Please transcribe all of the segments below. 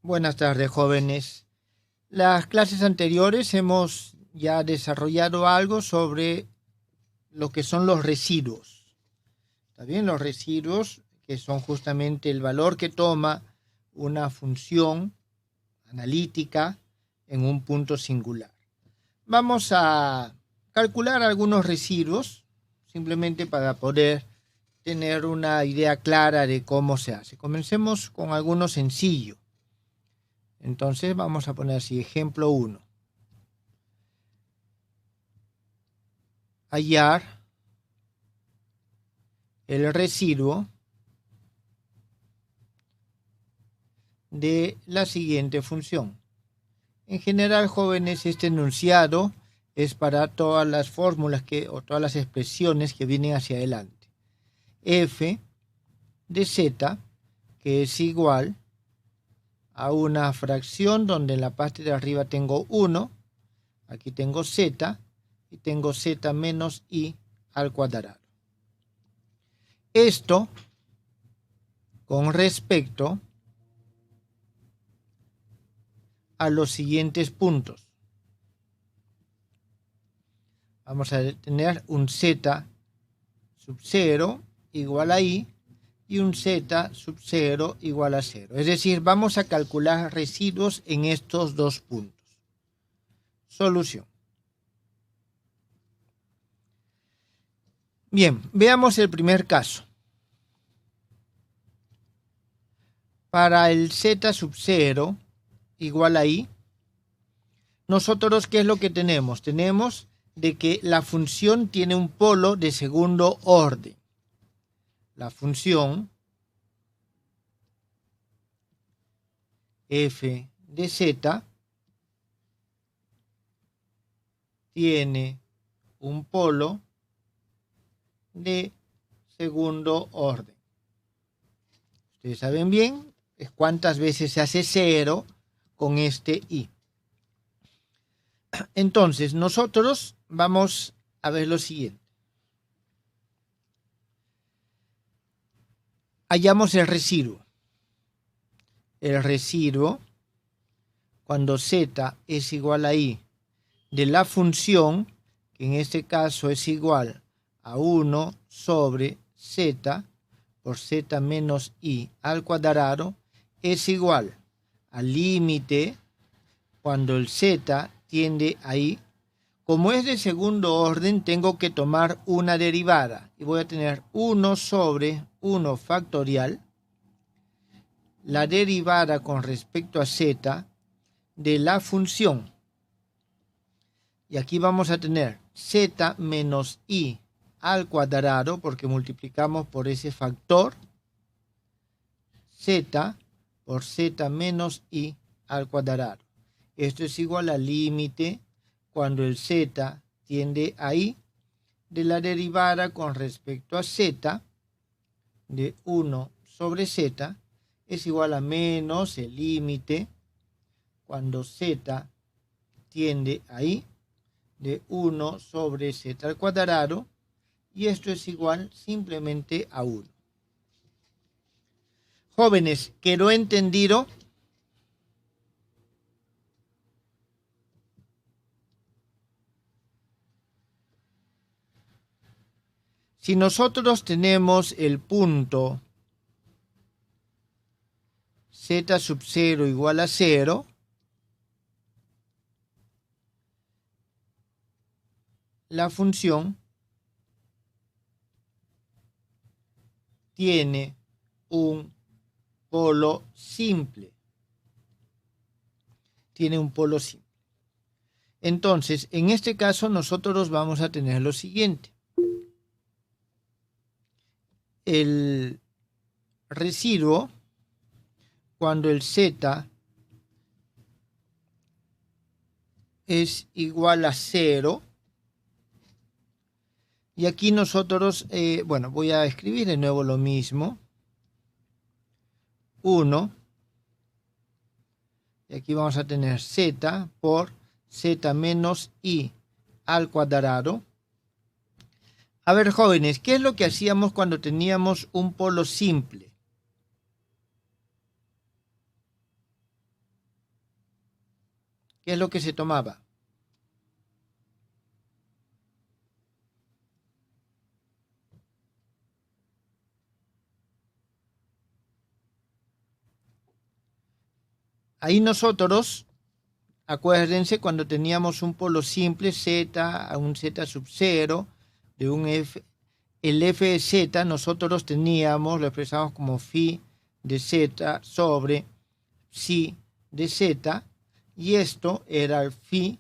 Buenas tardes, jóvenes. Las clases anteriores hemos ya desarrollado algo sobre lo que son los residuos. ¿Está bien? Los residuos, que son justamente el valor que toma una función analítica en un punto singular. Vamos a calcular algunos residuos, simplemente para poder tener una idea clara de cómo se hace. Comencemos con alguno sencillo. Entonces vamos a poner así, ejemplo 1. Hallar el residuo de la siguiente función. En general, jóvenes, este enunciado es para todas las fórmulas o todas las expresiones que vienen hacia adelante. F de z, que es igual a una fracción donde en la parte de arriba tengo 1, aquí tengo z y tengo z menos i al cuadrado. Esto con respecto a los siguientes puntos. Vamos a tener un z sub 0 igual a i y un z sub 0 igual a 0. Es decir, vamos a calcular residuos en estos dos puntos. Solución. Bien, veamos el primer caso. Para el z sub 0 igual a i, nosotros, ¿qué es lo que tenemos? Tenemos de que la función tiene un polo de segundo orden. La función f de z tiene un polo de segundo orden. Ustedes saben bien es cuántas veces se hace 0 con este i. Entonces, nosotros vamos a ver lo siguiente. Hallamos el residuo. El residuo, cuando z es igual a i, de la función, que en este caso es igual a 1 sobre z por z menos i al cuadrado, es igual al límite cuando el z tiende a i. Como es de segundo orden, tengo que tomar una derivada y voy a tener 1 sobre 1 factorial, la derivada con respecto a z de la función. Y aquí vamos a tener z menos i al cuadrado, porque multiplicamos por ese factor, z por z menos i al cuadrado. Esto es igual al límite cuando el z tiende a i de la derivada con respecto a z de 1 sobre z es igual a menos el límite cuando z tiende a i de 1 sobre z al cuadrado, y esto es igual simplemente a 1. Jóvenes, ¿quedó entendido? Si nosotros tenemos el punto z sub 0 igual a 0, la función tiene un polo simple. Tiene un polo simple. Entonces, en este caso nosotros vamos a tener lo siguiente. El residuo, cuando el z es igual a 0, y aquí nosotros, voy a escribir de nuevo lo mismo, 1, y aquí vamos a tener z por z menos i al cuadrado. A ver, jóvenes, ¿qué es lo que hacíamos cuando teníamos un polo simple? ¿Qué es lo que se tomaba? Ahí nosotros, acuérdense, cuando teníamos un polo simple z a un z sub 0 de un f, el f de z, nosotros teníamos, lo expresamos como phi de z sobre psi de z, y esto era el phi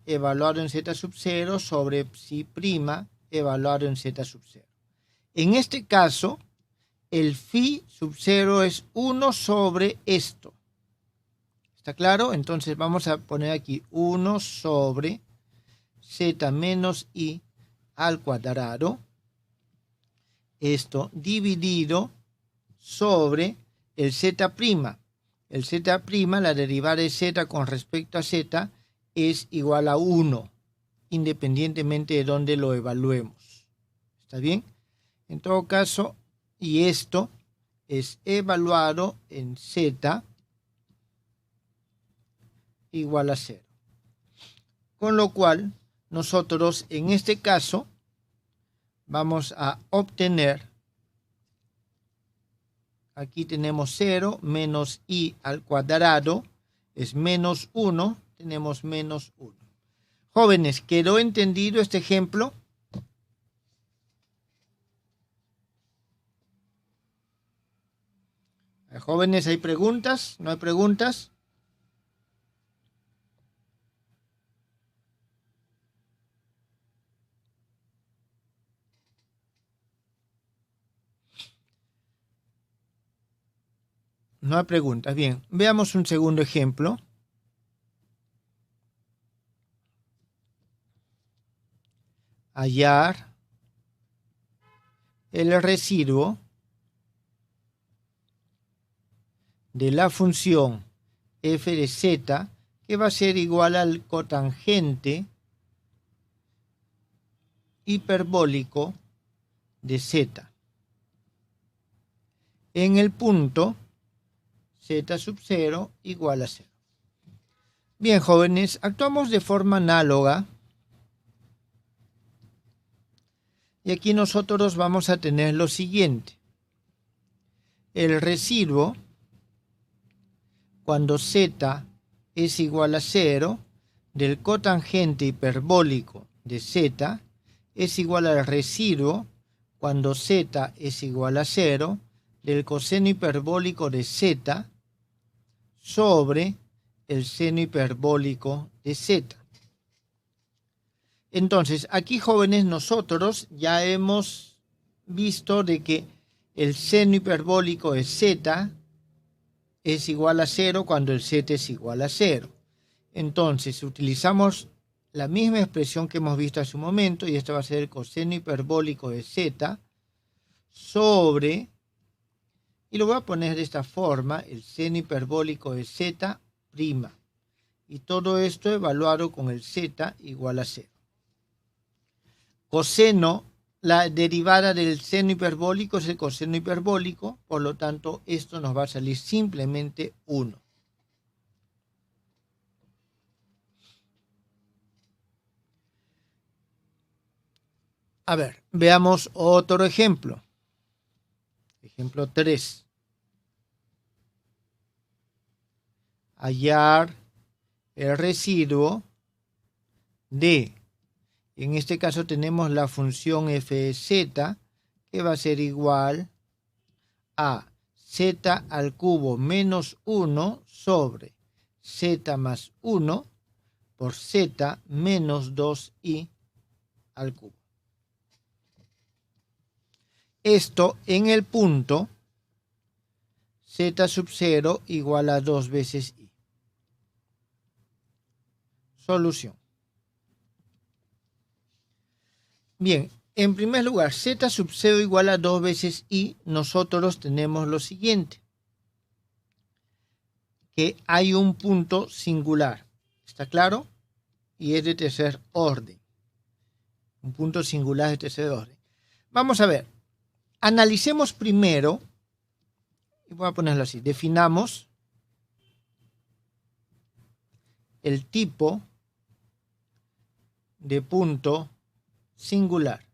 evaluado en z sub 0 sobre psi prima evaluado en z sub 0. En este caso, el phi sub 0 es 1 sobre esto. ¿Está claro? Entonces vamos a poner aquí 1 sobre z menos i al cuadrado. Esto dividido sobre el z'. El z', la derivada de z con respecto a z, es igual a 1, independientemente de dónde lo evaluemos. ¿Está bien? En todo caso, y esto es evaluado en z igual a 0. Con lo cual, nosotros en este caso vamos a obtener, aquí tenemos 0 menos i al cuadrado, es menos 1, tenemos menos 1. Jóvenes, ¿quedó entendido este ejemplo? Jóvenes, ¿hay preguntas? ¿No hay preguntas? No hay preguntas. Bien, veamos un segundo ejemplo. Hallar el residuo de la función f de z, que va a ser igual al cotangente hiperbólico de z en el punto z sub 0 igual a 0. Bien, jóvenes, actuamos de forma análoga. Y aquí nosotros vamos a tener lo siguiente. El residuo, cuando z es igual a 0, del cotangente hiperbólico de z, es igual al residuo, cuando z es igual a 0, del coseno hiperbólico de z sobre el seno hiperbólico de z. Entonces, aquí, jóvenes, nosotros ya hemos visto de que el seno hiperbólico de z es igual a 0 cuando el z es igual a 0. Entonces, utilizamos la misma expresión que hemos visto hace un momento, y esto va a ser el coseno hiperbólico de z sobre, y lo voy a poner de esta forma, el seno hiperbólico de z', y todo esto evaluado con el z igual a 0. Coseno, la derivada del seno hiperbólico es el coseno hiperbólico, por lo tanto esto nos va a salir simplemente 1. A ver, veamos otro ejemplo. Ejemplo 3. Hallar el residuo de, en este caso tenemos la función f de z, que va a ser igual a z al cubo menos 1 sobre z más 1 por z menos 2i al cubo. Esto en el punto z sub 0 igual a 2 veces i. Solución. Bien, en primer lugar, z sub 0 igual a 2 veces i, nosotros tenemos lo siguiente, que hay un punto singular, ¿está claro? Y es de tercer orden. Un punto singular de tercer orden. Vamos a ver, analicemos primero, y voy a ponerlo así, definamos el tipo de punto singular.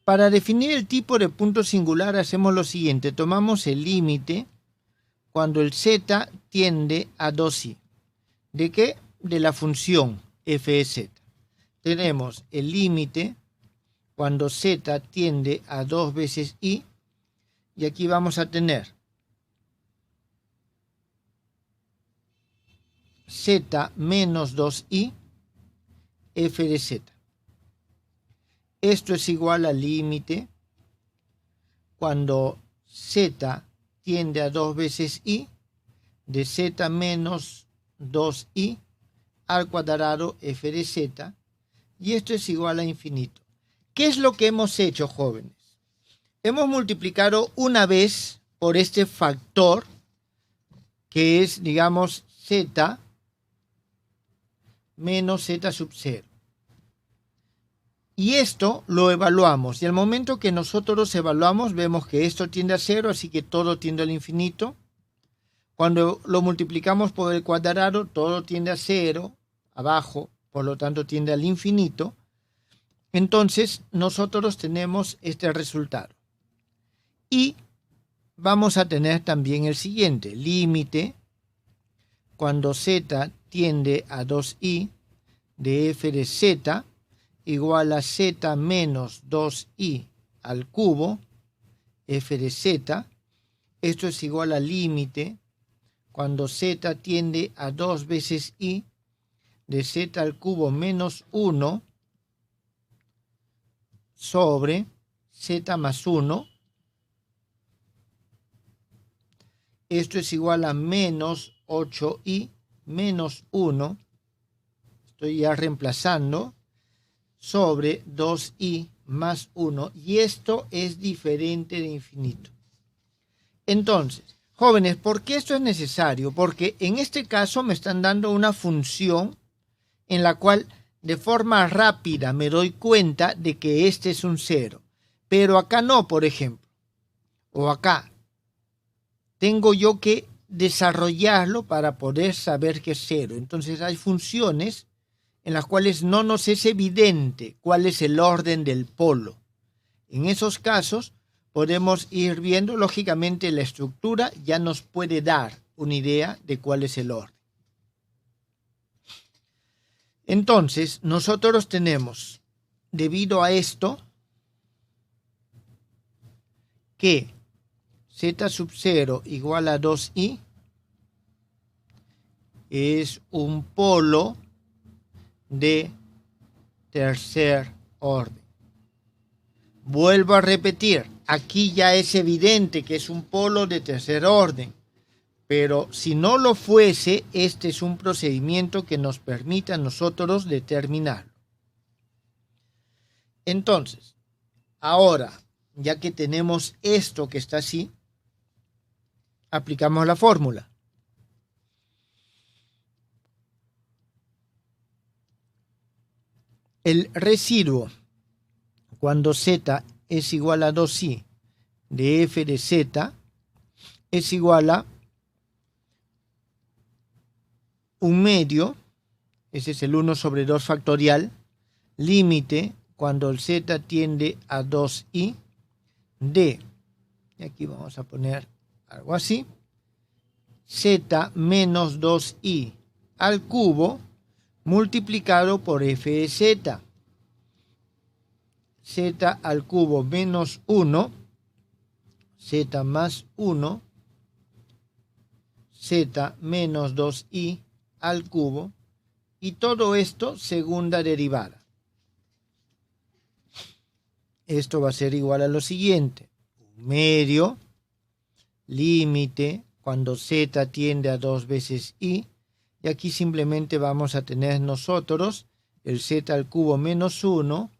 Para definir el tipo de punto singular hacemos lo siguiente. Tomamos el límite cuando el z tiende a 2i. ¿De qué? De la función f de z. Tenemos el límite cuando z tiende a 2 veces i. Y aquí vamos a tener z menos 2i f de z. Esto es igual al límite cuando z tiende a 2 veces i de z menos 2i al cuadrado f de z, y esto es igual a infinito. ¿Qué es lo que hemos hecho, jóvenes? Hemos multiplicado una vez por este factor que es, digamos, z menos z sub 0. Y esto lo evaluamos, y al momento que nosotros evaluamos vemos que esto tiende a 0, así que todo tiende al infinito. Cuando lo multiplicamos por el cuadrado, todo tiende a 0, abajo, por lo tanto tiende al infinito. Entonces nosotros tenemos este resultado. Y vamos a tener también el siguiente, límite cuando z tiende a 2i de f de z igual a z menos 2i al cubo f de z. Esto es igual al límite cuando z tiende a 2 veces i de z al cubo menos 1 sobre z más 1. Esto es igual a menos 8i menos 1. Estoy ya reemplazando sobre 2i más 1. Y esto es diferente de infinito. Entonces, jóvenes, ¿por qué esto es necesario? Porque en este caso me están dando una función en la cual de forma rápida me doy cuenta de que este es un 0. Pero acá no, por ejemplo. O acá. Tengo yo que desarrollarlo para poder saber que es 0. Entonces hay funciones en las cuales no nos es evidente cuál es el orden del polo. En esos casos podemos ir viendo, lógicamente la estructura ya nos puede dar una idea de cuál es el orden. Entonces, nosotros tenemos, debido a esto, que z sub 0 igual a 2i es un polo de tercer orden. Vuelvo a repetir, aquí ya es evidente que es un polo de tercer orden. Pero si no lo fuese, este es un procedimiento que nos permite a nosotros determinarlo. Entonces, ahora, ya que tenemos esto que está así, aplicamos la fórmula. El residuo, cuando z es igual a 2i de f de z, es igual a un medio, ese es el 1 sobre 2 factorial, límite cuando el z tiende a 2i de, y aquí vamos a poner algo así, z menos 2i al cubo multiplicado por f de z. Z al cubo menos 1, z más 1, z menos 2i al cubo, y todo esto segunda derivada. Esto va a ser igual a lo siguiente, un medio, límite, cuando z tiende a 2 veces i, y aquí simplemente vamos a tener nosotros el z al cubo menos 1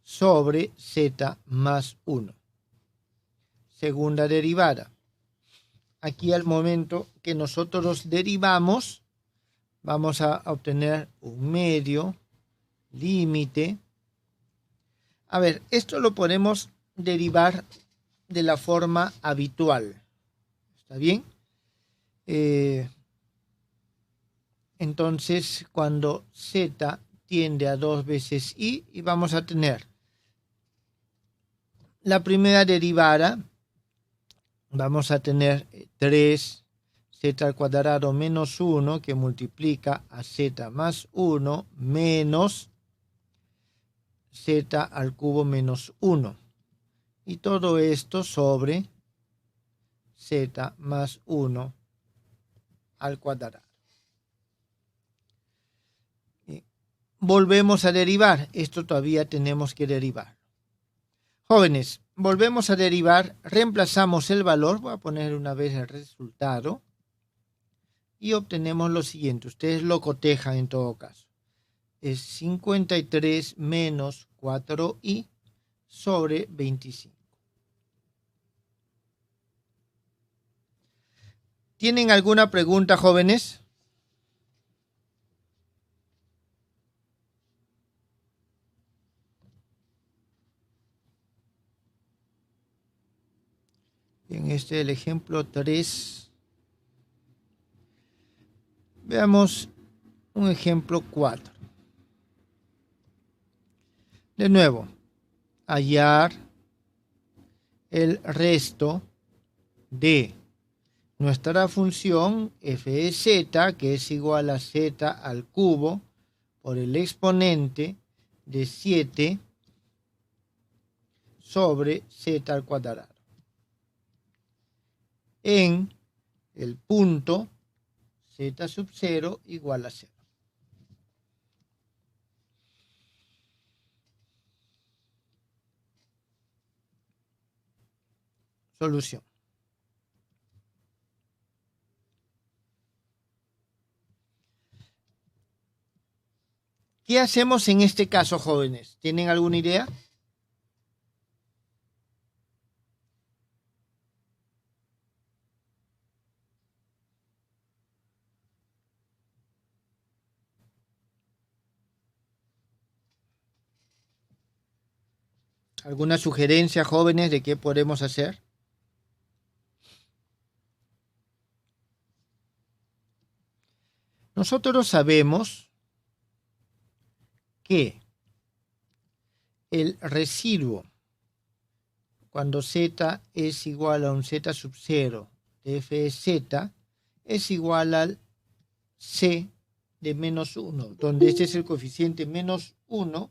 sobre z más 1. Segunda derivada. Aquí al momento que nosotros derivamos, vamos a obtener un medio, límite. A ver, esto lo podemos derivar de la forma habitual. ¿Está bien? Entonces, cuando z tiende a 2 veces y vamos a tener la primera derivada, vamos a tener 3z al cuadrado menos 1 que multiplica a z más 1 menos z al cubo menos 1. Y todo esto sobre z más 1 al cuadrado. Volvemos a derivar. Esto todavía tenemos que derivar. Jóvenes, volvemos a derivar. Reemplazamos el valor. Voy a poner una vez el resultado. Y obtenemos lo siguiente. Ustedes lo cotejan en todo caso. Es 53 menos 4i sobre 25. ¿Tienen alguna pregunta, jóvenes? En este el ejemplo 3. Veamos un ejemplo 4. De nuevo, hallar el resto de nuestra función f de z, que es igual a z al cubo por el exponente de 7 sobre z al cuadrado, en el punto z sub 0 igual a 0. Solución. ¿Qué hacemos en este caso, jóvenes? ¿Tienen alguna idea? ¿Alguna sugerencia, jóvenes, de qué podemos hacer? Nosotros sabemos que el residuo, cuando z es igual a un z sub 0 de f de z, es igual al c de menos 1, donde este es el coeficiente menos 1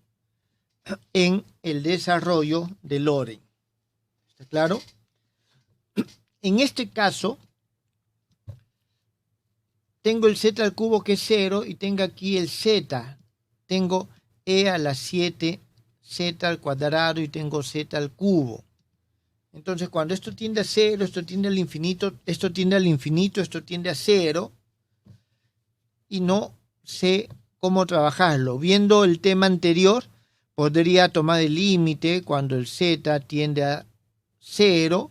en el desarrollo de Loren. ¿Está claro? En este caso, tengo el z al cubo que es 0 y tengo aquí el z. Tengo e a la 7 z al cuadrado y tengo z al cubo. Entonces, cuando esto tiende a 0, esto tiende al infinito, esto tiende al infinito, esto tiende a 0, y no sé cómo trabajarlo. Viendo el tema anterior, podría tomar el límite cuando el z tiende a 0,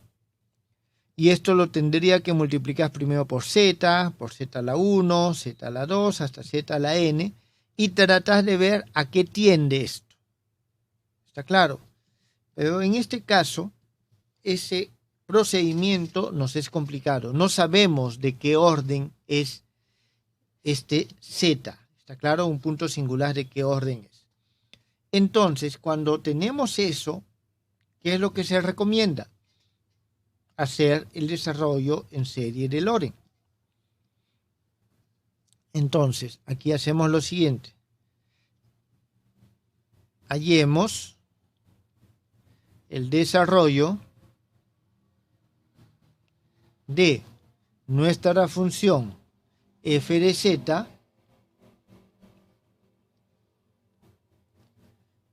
y esto lo tendría que multiplicar primero por z a la 1, z a la 2, hasta z a la n, y tratar de ver a qué tiende esto. ¿Está claro? Pero en este caso, ese procedimiento nos es complicado. No sabemos de qué orden es este z. ¿Está claro? Un punto singular de qué orden es. Entonces, cuando tenemos eso, ¿qué es lo que se recomienda? Hacer el desarrollo en serie de Loren. Entonces, aquí hacemos lo siguiente. Hallemos el desarrollo de nuestra función f de z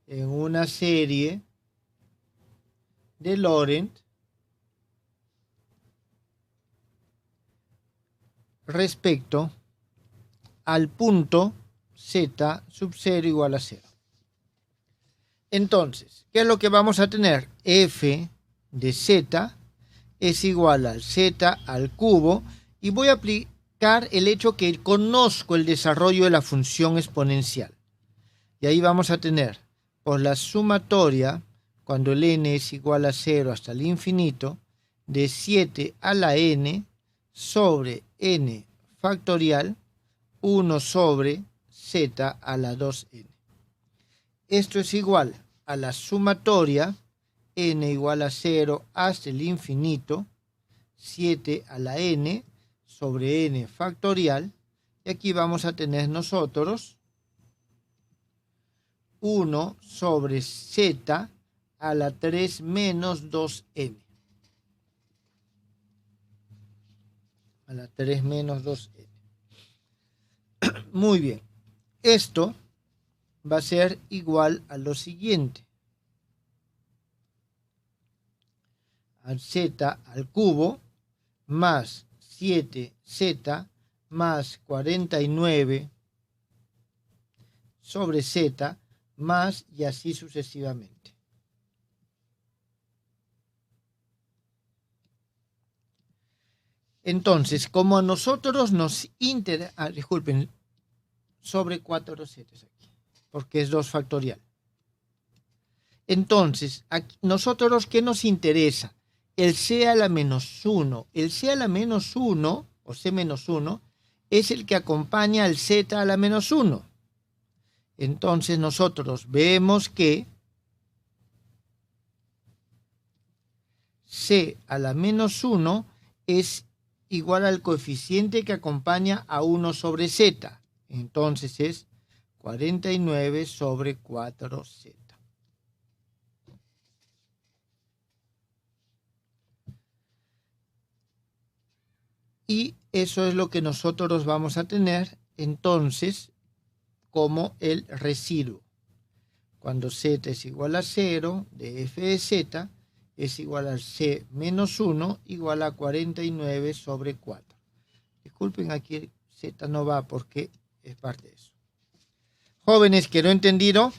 en una serie de Laurent respecto al punto z sub 0 igual a 0. Entonces, ¿qué es lo que vamos a tener? F de z es igual al z al cubo, y voy a aplicar el hecho que conozco el desarrollo de la función exponencial. Y ahí vamos a tener por la sumatoria, cuando el n es igual a 0 hasta el infinito, de 7 a la n sobre n factorial 1 sobre z a la 2n. Esto es igual a la sumatoria n igual a 0 hasta el infinito 7 a la n sobre n factorial. Y aquí vamos a tener nosotros 1 sobre z a la 3 menos 2n. A la 3 menos 2n. Muy bien. Esto va a ser igual a lo siguiente. Al z al cubo más 7z más 49 sobre z más y así sucesivamente. Entonces, como a nosotros nos interesa, disculpen, sobre 4z aquí, porque es 2 factorial. Entonces, aquí, nosotros, ¿qué nos interesa? El c a la menos 1. El c a la menos 1, o c menos 1, es el que acompaña al z a la menos 1. Entonces, nosotros vemos que c a la menos 1 es igual al coeficiente que acompaña a 1 sobre z. Entonces es 49 sobre 4z. Y eso es lo que nosotros vamos a tener entonces como el residuo. Cuando z es igual a 0 de f de z es igual al c menos 1 igual a 49 sobre 4. Disculpen, aquí z no va porque es parte de eso. Jóvenes que no he entendido.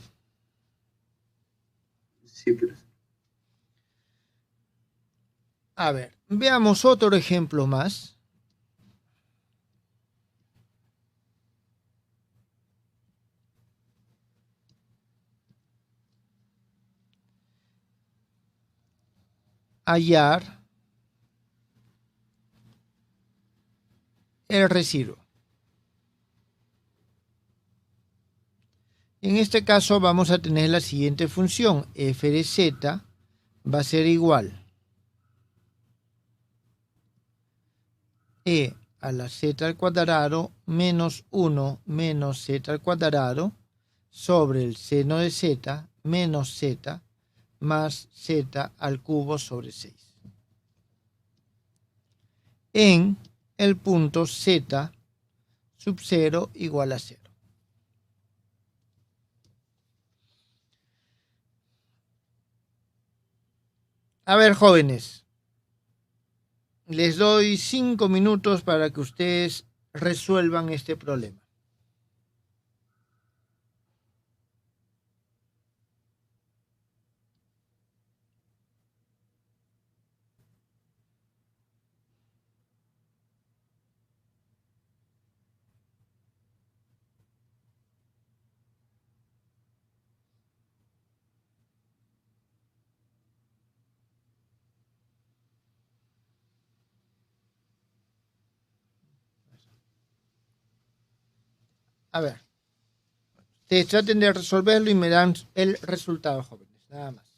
Sí, profesor. A ver, veamos otro ejemplo más. Hallar el residuo. En este caso vamos a tener la siguiente función. F de z va a ser igual e a la z al cuadrado menos 1 menos z al cuadrado sobre el seno de z menos z más z al cubo sobre 6. En el punto z sub 0 igual a 0. A ver, jóvenes, les doy 5 minutos para que ustedes resuelvan este problema. A ver, ustedes traten de resolverlo y me dan el resultado, jóvenes, nada más.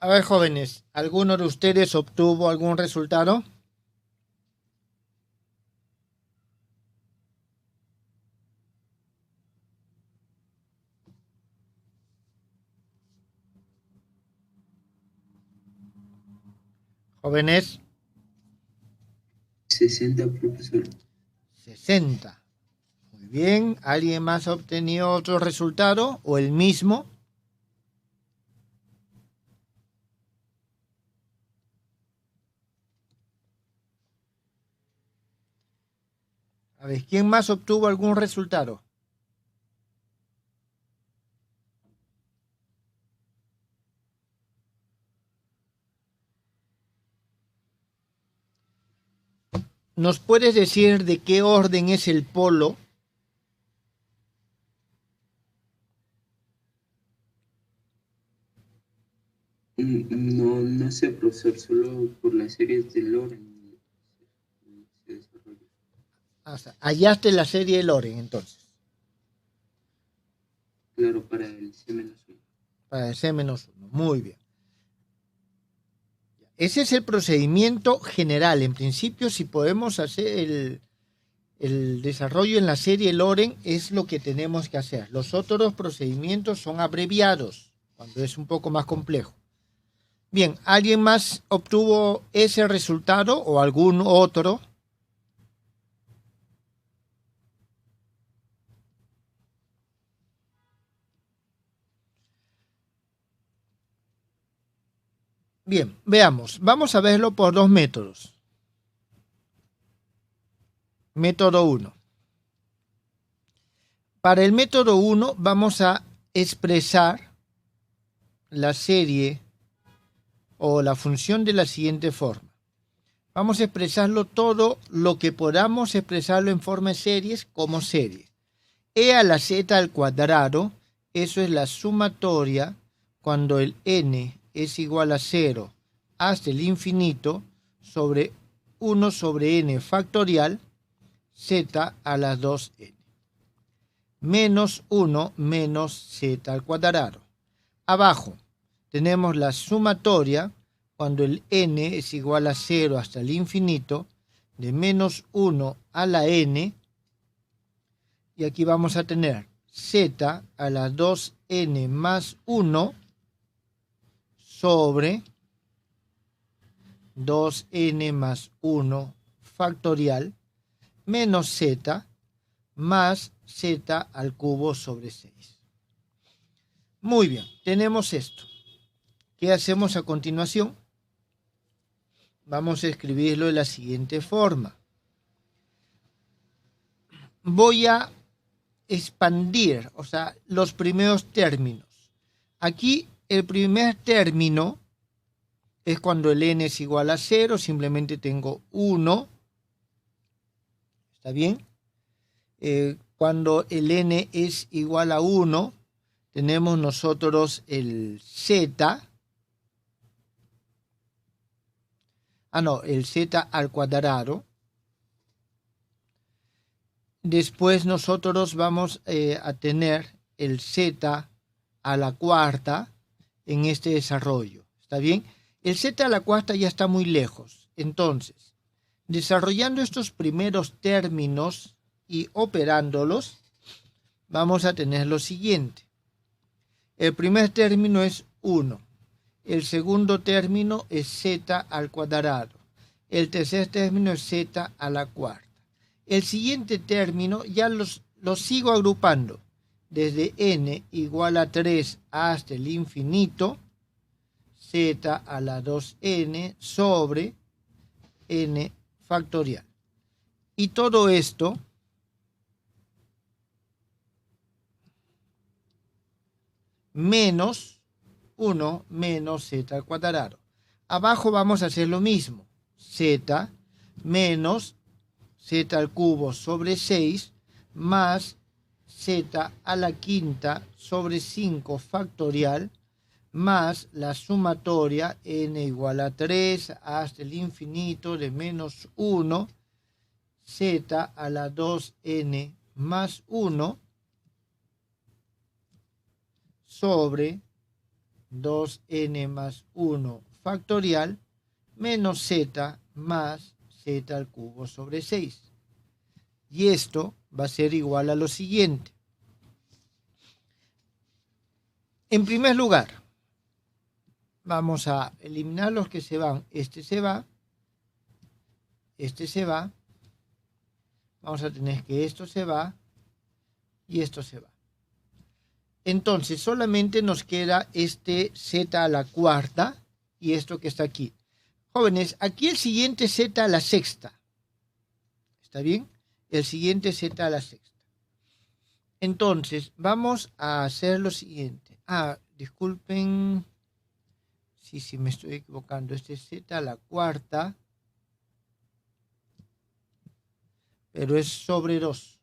A ver, jóvenes, ¿alguno de ustedes obtuvo algún resultado? Jóvenes, 60, profesor. 60. Muy bien. ¿Alguien más ha obtenido otro resultado o el mismo? A ver, ¿quién más obtuvo algún resultado? ¿Nos puedes decir de qué orden es el polo? No sé, profesor, solo por las series de Loren se desarrolla. Hallaste la serie de Loren, entonces. Claro, para el C-1. Para el C-1. Muy bien. Ese es el procedimiento general. En principio, si podemos hacer el desarrollo en la serie Loren, es lo que tenemos que hacer. Los otros procedimientos son abreviados, cuando es un poco más complejo. Bien, ¿alguien más obtuvo ese resultado o algún otro? Bien, veamos. Vamos a verlo por dos métodos. Método 1. Para el método 1 vamos a expresar la serie o la función de la siguiente forma. Vamos a expresarlo todo lo que podamos expresarlo en forma de series como serie. E a la z al cuadrado, eso es la sumatoria cuando el n es igual a 0 hasta el infinito sobre 1 sobre n factorial z a la 2n. Menos 1 menos z al cuadrado. Abajo tenemos la sumatoria cuando el n es igual a 0 hasta el infinito de menos 1 a la n, y aquí vamos a tener z a la 2n más 1 sobre 2n más 1 factorial menos z más z al cubo sobre 6. Muy bien, tenemos esto. ¿Qué hacemos a continuación? Vamos a escribirlo de la siguiente forma. Voy a expandir, o sea, los primeros términos. Aquí el primer término es cuando el n es igual a 0, simplemente tengo 1. ¿Está bien? Cuando el n es igual a 1, tenemos nosotros el z. El z al cuadrado. Después nosotros vamos a tener el z a la cuarta en este desarrollo. ¿Está bien? El z a la cuarta ya está muy lejos. Entonces, desarrollando estos primeros términos y operándolos, vamos a tener lo siguiente. El primer término es 1. El segundo término es z al cuadrado. El tercer término es z a la cuarta. El siguiente término ya los sigo agrupando. Desde n igual a 3 hasta el infinito, z a la 2n sobre n factorial. Y todo esto menos 1 menos z al cuadrado. Abajo vamos a hacer lo mismo. Z menos z al cubo sobre 6 más z a la quinta sobre 5 factorial más la sumatoria n igual a 3 hasta el infinito de menos 1 z a la 2n más 1 sobre 2n más 1 factorial menos z más z al cubo sobre 6. Y esto va a ser igual a lo siguiente. En primer lugar, vamos a eliminar los que se van. Este se va. Este se va. Vamos a tener que esto se va. Y esto se va. Entonces, solamente nos queda este z a la cuarta y esto que está aquí. Jóvenes, aquí el siguiente z a la sexta. ¿Está bien? El siguiente z a la sexta. Entonces, vamos a hacer lo siguiente. Disculpen. Sí, me estoy equivocando. Este es z a la cuarta. Pero es sobre 2.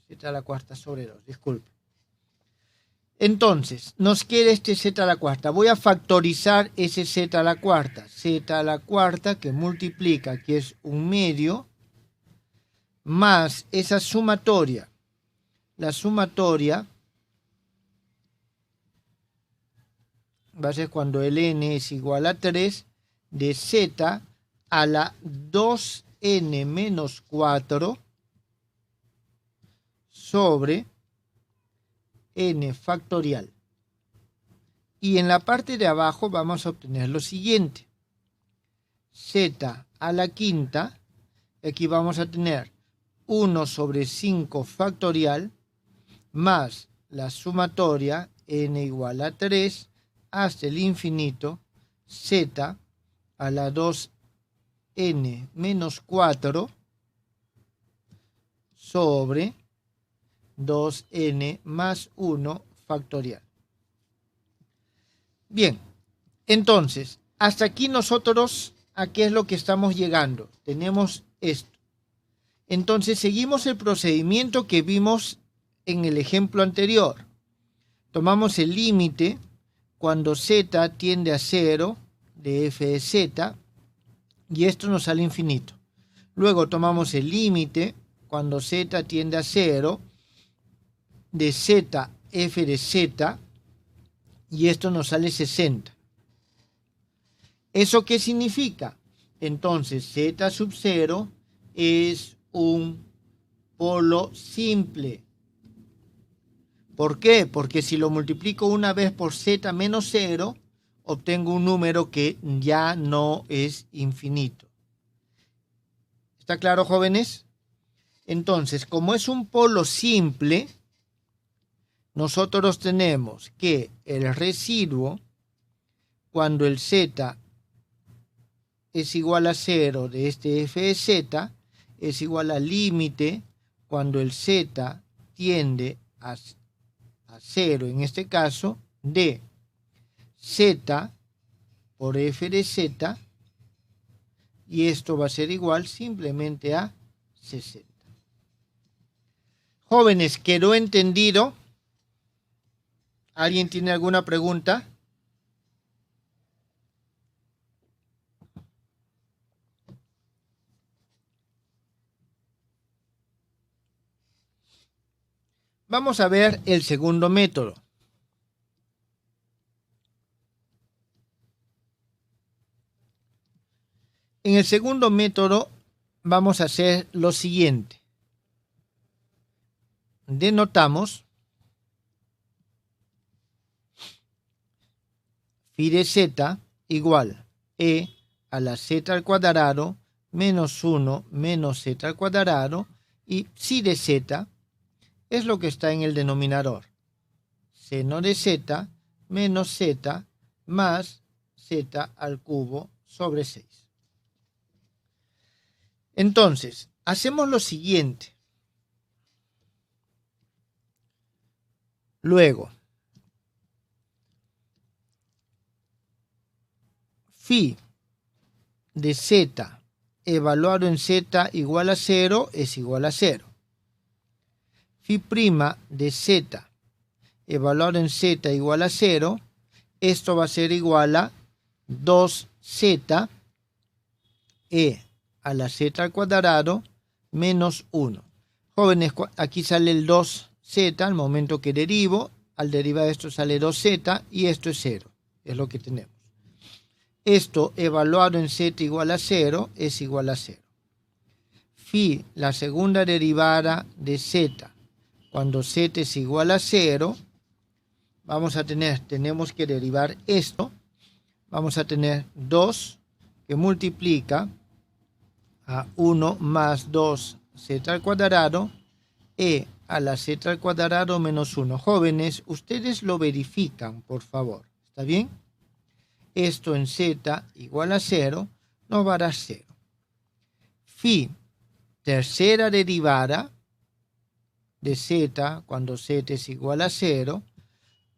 Z a la cuarta sobre 2, disculpe. Entonces, nos queda este z a la cuarta. Voy a factorizar ese z a la cuarta. Z a la cuarta que multiplica, que es 1/2, más esa sumatoria. La sumatoria va a ser cuando el n es igual a 3 de z a la 2n menos 4 sobre n factorial. Y en la parte de abajo vamos a obtener lo siguiente. Z a la quinta, aquí vamos a tener 1 sobre 5 factorial más la sumatoria n igual a 3 hasta el infinito z a la 2n menos 4 sobre 2n más 1 factorial. Bien, entonces, hasta aquí nosotros, ¿a qué es lo que estamos llegando? Tenemos esto. Entonces, seguimos el procedimiento que vimos en el ejemplo anterior. Tomamos el límite cuando z tiende a 0 de f de z y esto nos sale infinito. Luego tomamos el límite cuando z tiende a 0 de z f de z y esto nos sale 60. ¿Eso qué significa? Entonces z sub 0 es un polo simple. ¿Por qué? Porque si lo multiplico una vez por z menos 0, obtengo un número que ya no es infinito. ¿Está claro, jóvenes? Entonces, como es un polo simple, nosotros tenemos que el residuo, cuando el z es igual a 0 de este f de z, es igual al límite cuando el z tiende a 0, en este caso, de z por f de z, y esto va a ser igual simplemente a 60. Jóvenes, ¿quedó entendido? ¿Alguien tiene alguna pregunta? Vamos a ver el segundo método. En el segundo método vamos a hacer lo siguiente. Denotamos phi de z igual e a la z al cuadrado menos 1 menos z al cuadrado y psi de z es lo que está en el denominador. Seno de z menos z más z al cubo sobre 6. Entonces, hacemos lo siguiente. Luego, phi de z evaluado en z igual a 0 es igual a 0. Phi' de z evaluado en z igual a 0, esto va a ser igual a 2z e a la z al cuadrado menos 1. Jóvenes, aquí sale el 2z al momento que derivo. Al derivar esto sale 2z y esto es 0. Es lo que tenemos. Esto evaluado en z igual a 0 es igual a 0. Phi, la segunda derivada de z, cuando z es igual a 0, tenemos que derivar esto. Vamos a tener 2 que multiplica a 1 más 2z al cuadrado e a la z al cuadrado menos 1. Jóvenes, ustedes lo verifican, por favor. ¿Está bien? Esto en z igual a 0 nos va a dar 0. Phi, tercera derivada de z cuando z es igual a 0.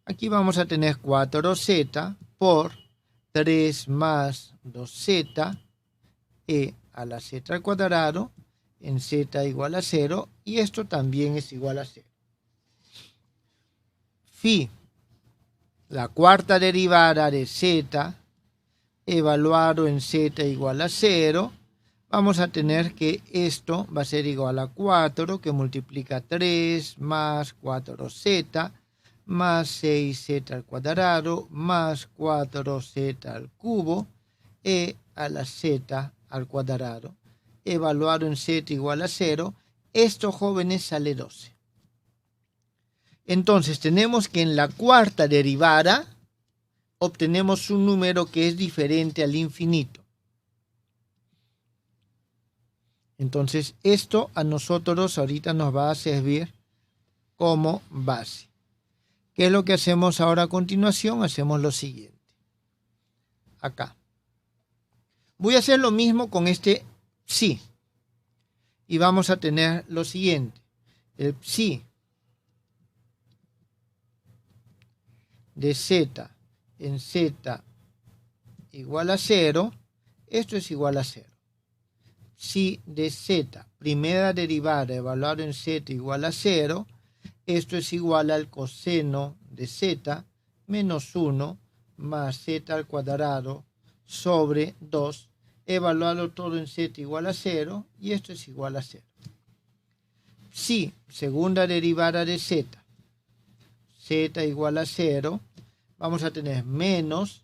Aquí vamos a tener 4z por 3 más 2z e a la z al cuadrado en z igual a 0 y esto también es igual a 0. Phi, la cuarta derivada de z evaluado en z igual a 0, vamos a tener que esto va a ser igual a 4 que multiplica 3 más 4z más 6z al cuadrado más 4z al cubo e a la z al cuadrado evaluado en z igual a 0. Esto, jóvenes, sale 12. Entonces tenemos que en la cuarta derivada obtenemos un número que es diferente al infinito. Entonces esto a nosotros ahorita nos va a servir como base. ¿Qué es lo que hacemos ahora a continuación? Hacemos lo siguiente. Acá. Voy a hacer lo mismo con este psi. Y vamos a tener lo siguiente. El psi de z en z igual a 0. Esto es igual a 0. Psi de z, primera derivada evaluada en z igual a 0. Esto es igual al coseno de z menos 1 más z al cuadrado sobre 2, evaluarlo todo en z igual a 0, y esto es igual a 0. Si segunda derivada de z, z igual a 0, vamos a tener menos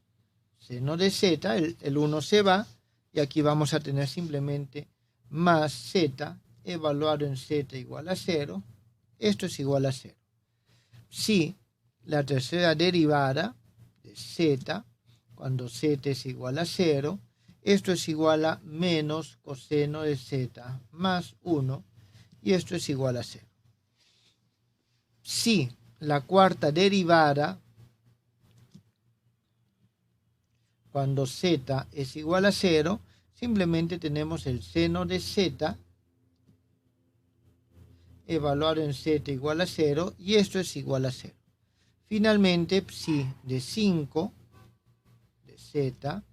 seno de z, el 1 se va, y aquí vamos a tener simplemente más z evaluado en z igual a 0. Esto es igual a 0. Si la tercera derivada de z, cuando z es igual a 0, esto es igual a menos coseno de z más 1, y esto es igual a 0. Si la cuarta derivada, cuando z es igual a 0, simplemente tenemos el seno de z evaluado en z igual a 0, y esto es igual a 0. Finalmente, psi de 5 de z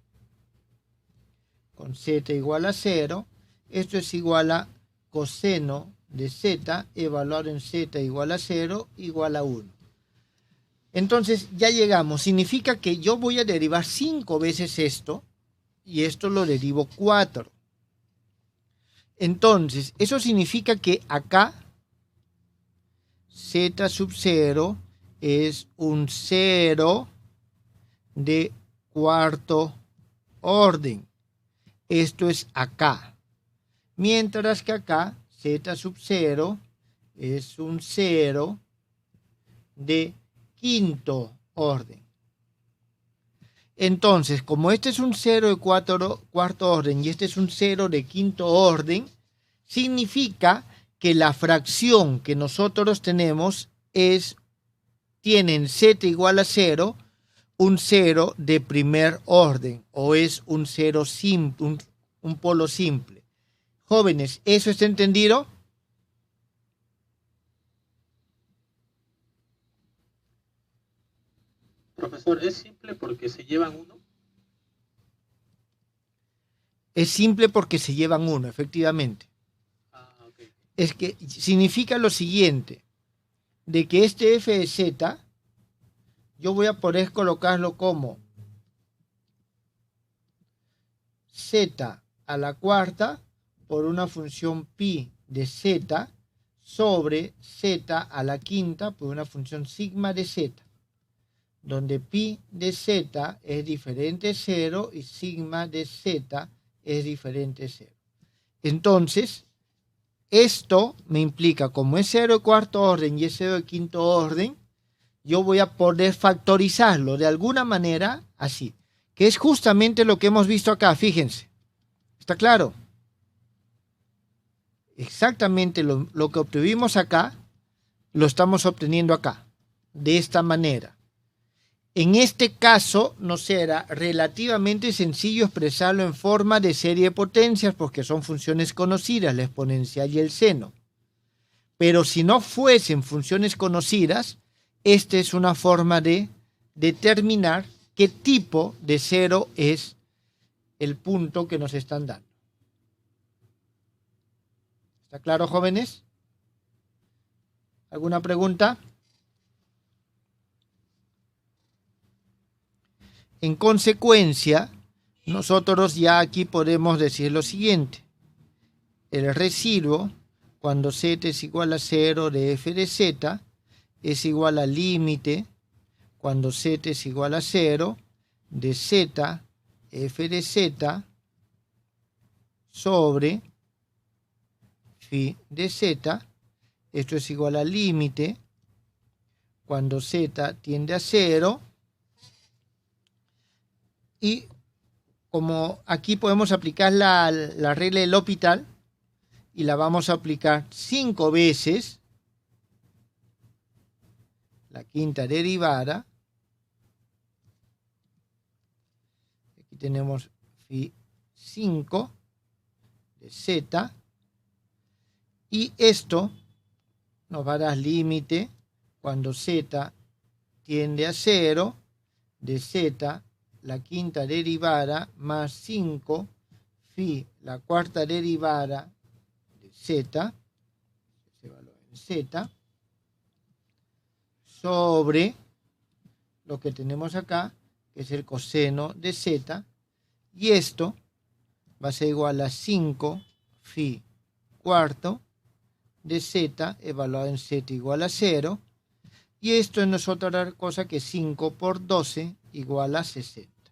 con z igual a 0, esto es igual a coseno de z evaluado en z igual a 0 igual a 1. Entonces ya llegamos. Significa que yo voy a derivar 5 veces esto, y esto lo derivo 4. Entonces, eso significa que acá z sub 0 es un 0 de cuarto orden. Esto es acá. Mientras que acá z sub 0 es un 0 de quinto orden. Entonces, como este es un 0 de cuarto orden y este es un 0 de quinto orden, significa que la fracción que nosotros tenemos tiene en z igual a 0 un 0 de primer orden, o es un 0 simple, un polo simple. Jóvenes, ¿eso está entendido? Profesor, ¿es simple porque se llevan uno? Es simple porque se llevan uno, efectivamente. Okay. Es que significa lo siguiente, de que este f de z, yo voy a poder colocarlo como z a la cuarta por una función pi de z sobre z a la quinta por una función sigma de z, donde pi de z es diferente de 0 y sigma de z es diferente de 0. Entonces, esto me implica, como es 0 de cuarto orden y es 0 de quinto orden, yo voy a poder factorizarlo de alguna manera así, que es justamente lo que hemos visto acá, fíjense. ¿Está claro? Exactamente lo que obtuvimos acá, lo estamos obteniendo acá, de esta manera. En este caso nos será relativamente sencillo expresarlo en forma de serie de potencias porque son funciones conocidas, la exponencial y el seno. Pero si no fuesen funciones conocidas, esta es una forma de determinar qué tipo de cero es el punto que nos están dando. ¿Está claro, jóvenes? ¿Alguna pregunta? En consecuencia, nosotros ya aquí podemos decir lo siguiente. El residuo, cuando z es igual a 0 de f de z, es igual al límite, cuando z es igual a 0, de z f de z sobre phi de z. Esto es igual al límite, cuando z tiende a 0. Y como aquí podemos aplicar la regla del L'Hopital, y la vamos a aplicar 5 veces, la quinta derivada, aquí tenemos phi 5 de z, y esto nos va a dar límite cuando z tiende a 0 de z la quinta derivada más 5 phi la cuarta derivada de z, se valora en z, sobre lo que tenemos acá, que es el coseno de z, y esto va a ser igual a 5 phi cuarto de z evaluado en z igual a 0, y esto no es otra cosa que 5 por 12 igual a 60.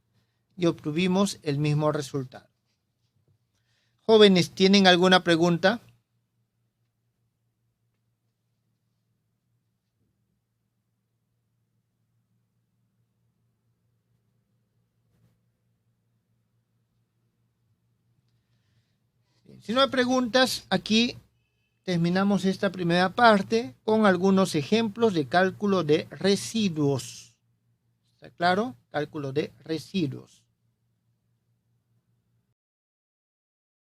Y obtuvimos el mismo resultado. Jóvenes, ¿tienen alguna pregunta? Si no hay preguntas, aquí terminamos esta primera parte con algunos ejemplos de cálculo de residuos. ¿Está claro? Cálculo de residuos.